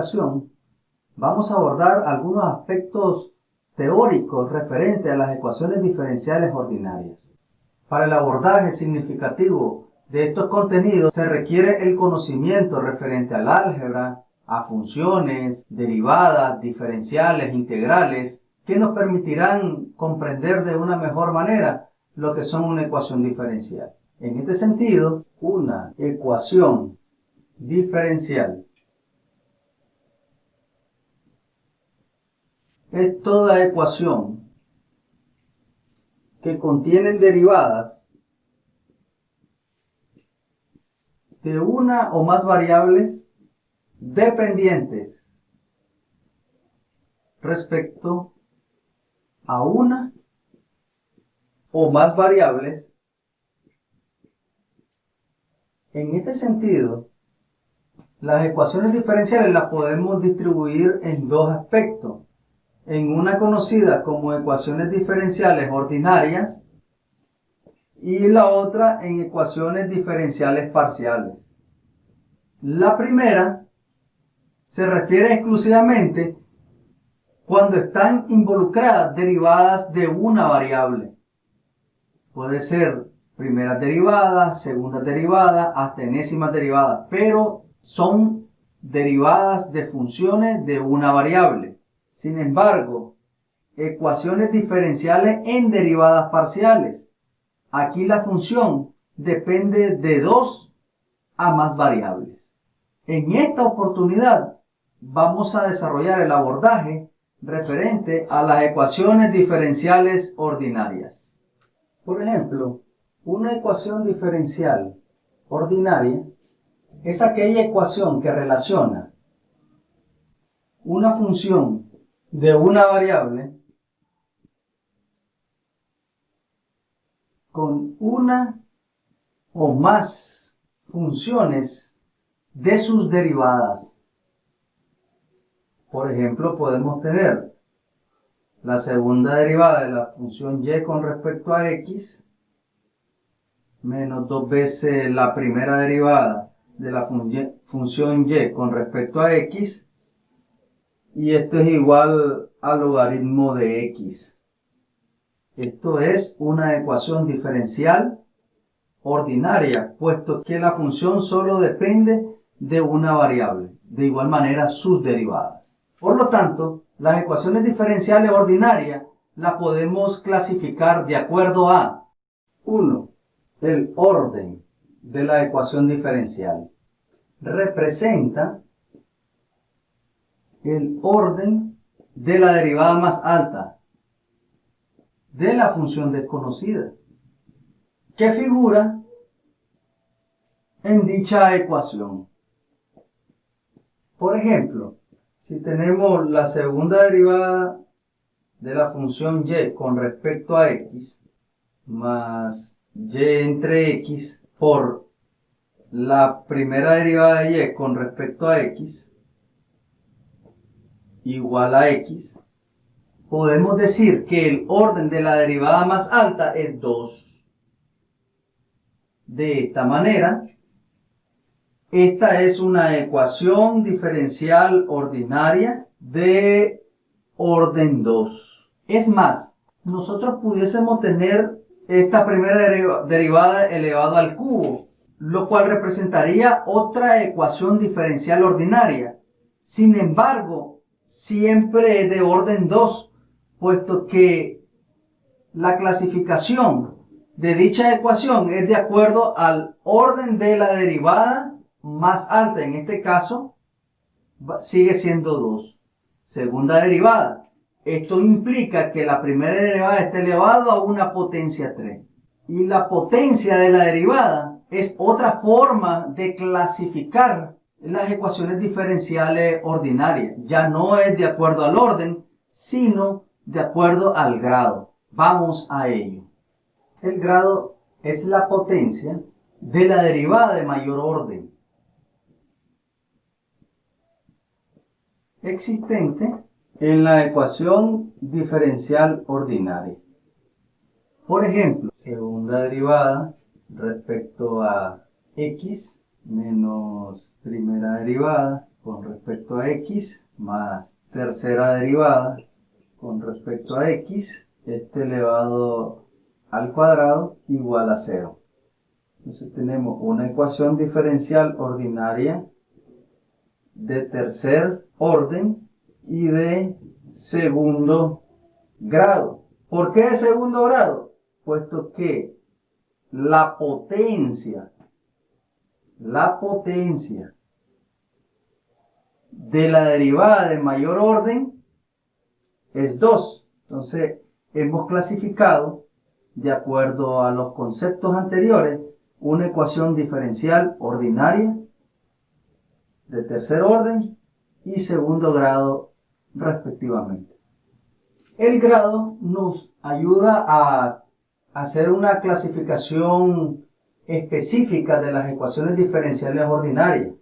ocasión vamos a abordar algunos aspectos teóricos referentes a las ecuaciones diferenciales ordinarias. Para el abordaje significativo de estos contenidos se requiere el conocimiento referente al álgebra, a funciones, derivadas, diferenciales, integrales, que nos permitirán comprender de una mejor manera lo que son una ecuación diferencial. En este sentido, una ecuación diferencial es toda ecuación que contiene derivadas de una o más variables dependientes respecto a una o más variables. En este sentido, las ecuaciones diferenciales las podemos distribuir en dos aspectos. En una conocida como ecuaciones diferenciales ordinarias y la otra en ecuaciones diferenciales parciales. La primera se refiere exclusivamente cuando están involucradas derivadas de una variable. Puede ser primeras derivadas, segundas derivadas, hasta enésimas derivadas, pero son derivadas de funciones de una variable. Sin embargo, ecuaciones diferenciales en derivadas parciales. Aquí la función depende de dos a más variables. En esta oportunidad vamos a desarrollar el abordaje referente a las ecuaciones diferenciales ordinarias. Por ejemplo, una ecuación diferencial ordinaria es aquella ecuación que relaciona una función de una variable con una o más funciones de sus derivadas. Por ejemplo, podemos tener la segunda derivada de la función y con respecto a x menos 2 veces la primera derivada de la función y con respecto a x, y esto es igual al logaritmo de x. Esto es una ecuación diferencial ordinaria, puesto que la función solo depende de una variable, de igual manera sus derivadas. Por lo tanto, las ecuaciones diferenciales ordinarias las podemos clasificar de acuerdo a 1. El orden de la ecuación diferencial representa el orden de la derivada más alta de la función desconocida que figura en dicha ecuación. Por ejemplo, si tenemos la segunda derivada de la función y con respecto a x más y entre x por la primera derivada de y con respecto a x igual a x, podemos decir que el orden de la derivada más alta es 2. De esta manera, esta es una ecuación diferencial ordinaria de orden 2. Es más, nosotros pudiésemos tener esta primera derivada elevado al cubo, lo cual representaría otra ecuación diferencial ordinaria. Sin embargo, siempre es de orden 2, puesto que la clasificación de dicha ecuación es de acuerdo al orden de la derivada más alta. En este caso, sigue siendo 2. Segunda derivada. Esto implica que la primera derivada está elevado a una potencia 3. Y la potencia de la derivada es otra forma de clasificar las ecuaciones diferenciales ordinarias. Ya no es de acuerdo al orden, sino de acuerdo al grado. Vamos a ello. El grado es la potencia de la derivada de mayor orden existente en la ecuación diferencial ordinaria. Por ejemplo, segunda derivada respecto a x menos primera derivada con respecto a x más tercera derivada con respecto a x, elevado al cuadrado igual a 0. Entonces tenemos una ecuación diferencial ordinaria de tercer orden y de segundo grado. ¿Por qué de segundo grado? Puesto que la potencia de la derivada de mayor orden es 2. Entonces, hemos clasificado, de acuerdo a los conceptos anteriores, una ecuación diferencial ordinaria de tercer orden y segundo grado respectivamente. El grado nos ayuda a hacer una clasificación específica de las ecuaciones diferenciales ordinarias.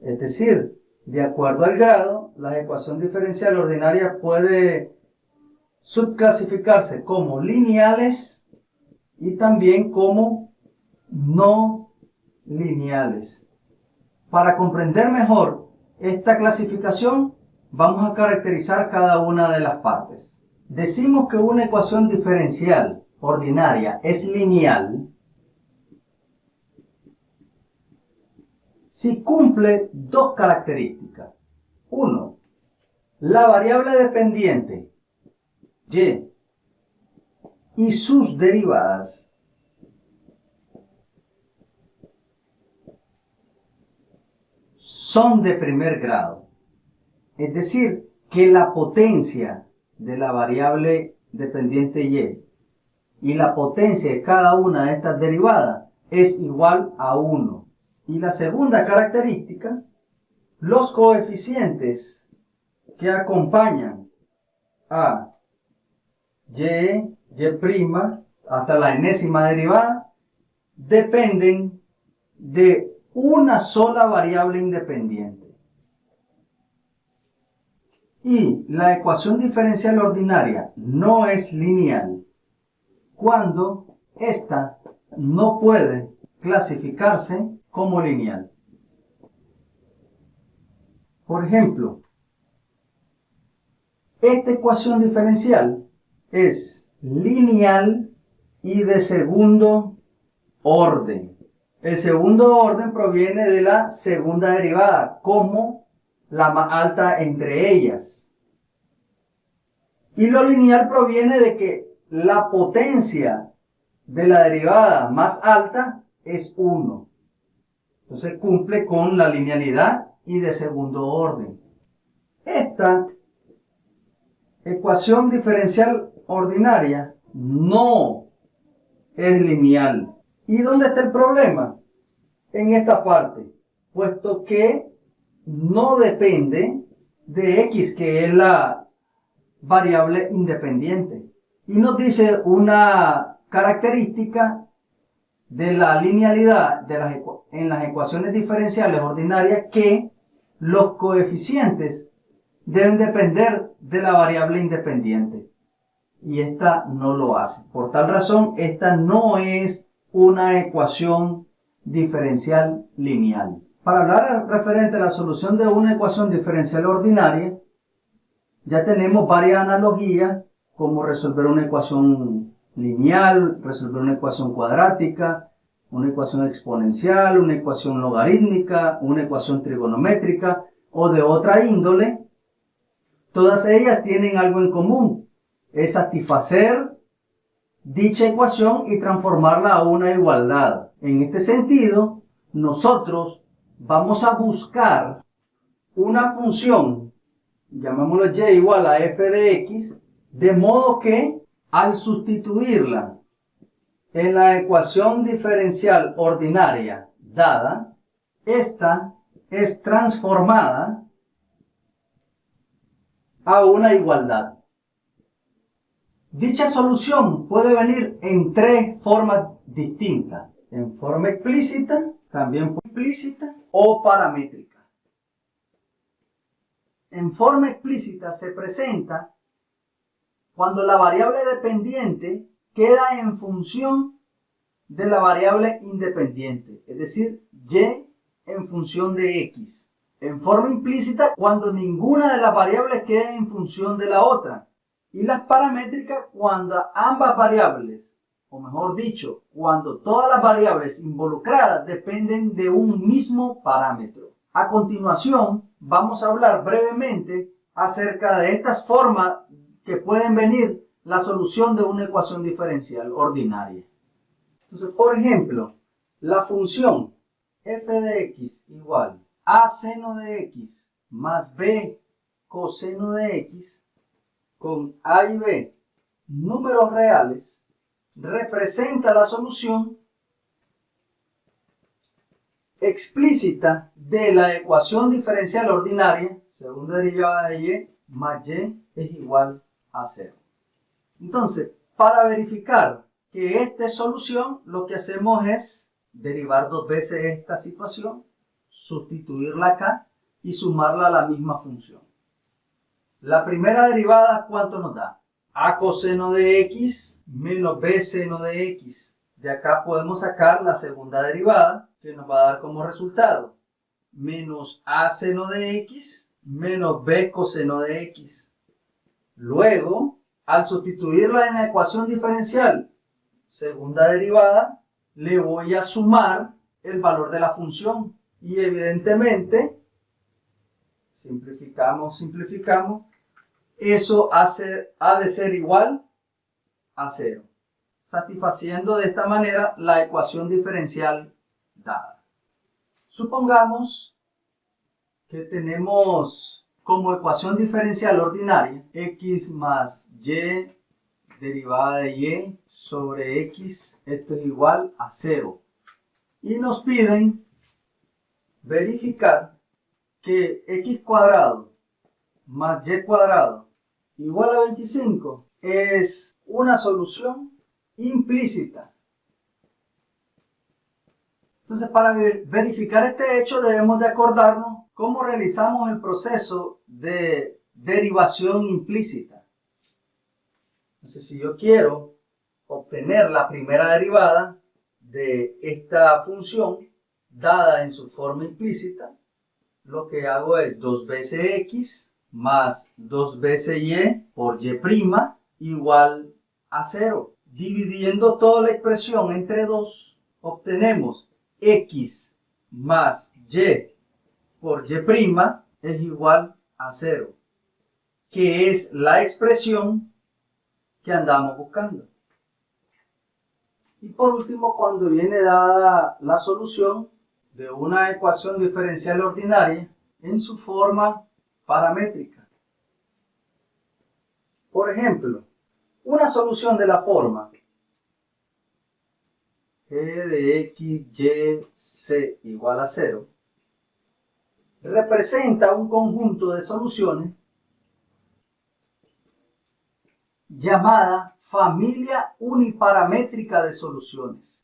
Es decir, de acuerdo al grado, la ecuación diferencial ordinaria puede subclasificarse como lineales y también como no lineales. Para comprender mejor esta clasificación, vamos a caracterizar cada una de las partes. Decimos que una ecuación diferencial ordinaria es lineal si cumple dos características. 1. La variable dependiente y y sus derivadas son de primer grado. Es decir, que la potencia de la variable dependiente y la potencia de cada una de estas derivadas es igual a 1. Y la segunda característica, los coeficientes que acompañan a y hasta la enésima derivada dependen de una sola variable independiente. Y la ecuación diferencial ordinaria no es lineal cuando ésta no puede clasificarse como lineal. Por ejemplo, esta ecuación diferencial es lineal y de segundo orden. El segundo orden proviene de la segunda derivada como la más alta entre ellas. Y lo lineal proviene de que la potencia de la derivada más alta es 1. Entonces cumple con la linealidad y de segundo orden. Esta ecuación diferencial ordinaria no es lineal. ¿Y dónde está el problema? En esta parte, puesto que no depende de x, que es la variable independiente. Y nos dice una característica de la linealidad en las ecuaciones diferenciales ordinarias, que los coeficientes deben depender de la variable independiente. Y esta no lo hace. Por tal razón, esta no es una ecuación diferencial lineal. Para hablar referente a la solución de una ecuación diferencial ordinaria, ya tenemos varias analogías, como resolver una ecuación lineal, resolver una ecuación cuadrática, una ecuación exponencial, una ecuación logarítmica, una ecuación trigonométrica o de otra índole. Todas ellas tienen algo en común, es satisfacer dicha ecuación y transformarla a una igualdad. En este sentido, nosotros vamos a buscar una función, llamémoslo y igual a f de x, de modo que al sustituirla en la ecuación diferencial ordinaria dada, esta es transformada a una igualdad. Dicha solución puede venir en tres formas distintas: en forma explícita, también implícita o paramétrica. En forma explícita se presenta cuando la variable dependiente queda en función de la variable independiente, es decir, y en función de x. en forma implícita cuando ninguna de las variables queda en función de la otra, y las paramétricas cuando ambas variables, o mejor dicho, cuando todas las variables involucradas dependen de un mismo parámetro. A continuación, vamos a hablar brevemente acerca de estas formas que pueden venir la solución de una ecuación diferencial ordinaria. Entonces, por ejemplo, la función f de x igual a seno de x más b coseno de x con a y b números reales representa la solución explícita de la ecuación diferencial ordinaria, segunda derivada de y más y es igual a 0. Entonces, para verificar que esta es solución, lo que hacemos es derivar dos veces esta situación, sustituirla acá y sumarla a la misma función. La primera derivada, ¿cuánto nos da? A coseno de x menos b seno de x. De acá podemos sacar la segunda derivada, que nos va a dar como resultado menos a seno de x menos b coseno de x. Luego, al sustituirla en la ecuación diferencial, segunda derivada, le voy a sumar el valor de la función. Y evidentemente, simplificamos, eso ha de ser igual a 0, satisfaciendo de esta manera la ecuación diferencial dada. Supongamos que tenemos como ecuación diferencial ordinaria x más y derivada de y sobre x, esto es igual a 0. Y nos piden verificar que x cuadrado más y cuadrado igual a 25 es una solución implícita. Entonces, para verificar este hecho debemos de acordarnos cómo realizamos el proceso de derivación implícita. Entonces, si yo quiero obtener la primera derivada de esta función dada en su forma implícita, lo que hago es 2 veces x más 2 veces y por y' igual a 0. Dividiendo toda la expresión entre 2, obtenemos x más y por y' es igual a 0, que es la expresión que andamos buscando. Y por último, cuando viene dada la solución de una ecuación diferencial ordinaria en su forma paramétrica. Por ejemplo, una solución de la forma g de x, y, c igual a 0 representa un conjunto de soluciones llamada familia uniparamétrica de soluciones.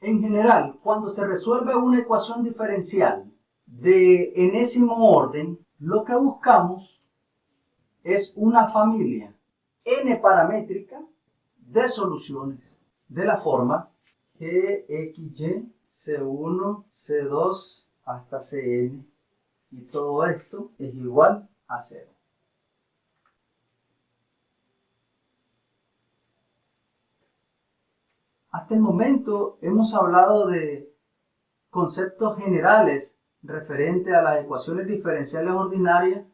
En general, cuando se resuelve una ecuación diferencial de enésimo orden, lo que buscamos es una familia n paramétrica de soluciones de la forma gxy, c1, c2 hasta cn, y todo esto es igual a 0. Hasta el momento hemos hablado de conceptos generales referentes a las ecuaciones diferenciales ordinarias,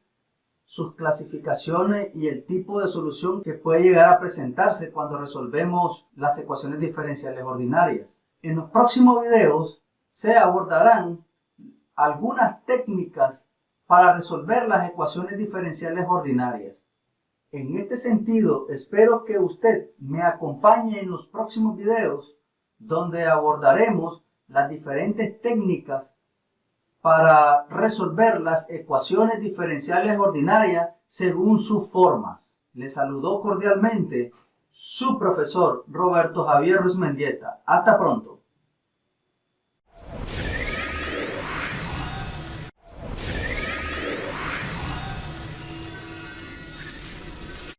sus clasificaciones y el tipo de solución que puede llegar a presentarse cuando resolvemos las ecuaciones diferenciales ordinarias. En los próximos videos se abordarán algunas técnicas para resolver las ecuaciones diferenciales ordinarias. En este sentido, espero que usted me acompañe en los próximos videos donde abordaremos las diferentes técnicas para resolver las ecuaciones diferenciales ordinarias según sus formas. Le saludó cordialmente su profesor Roberto Javier Ruiz Mendieta. Hasta pronto.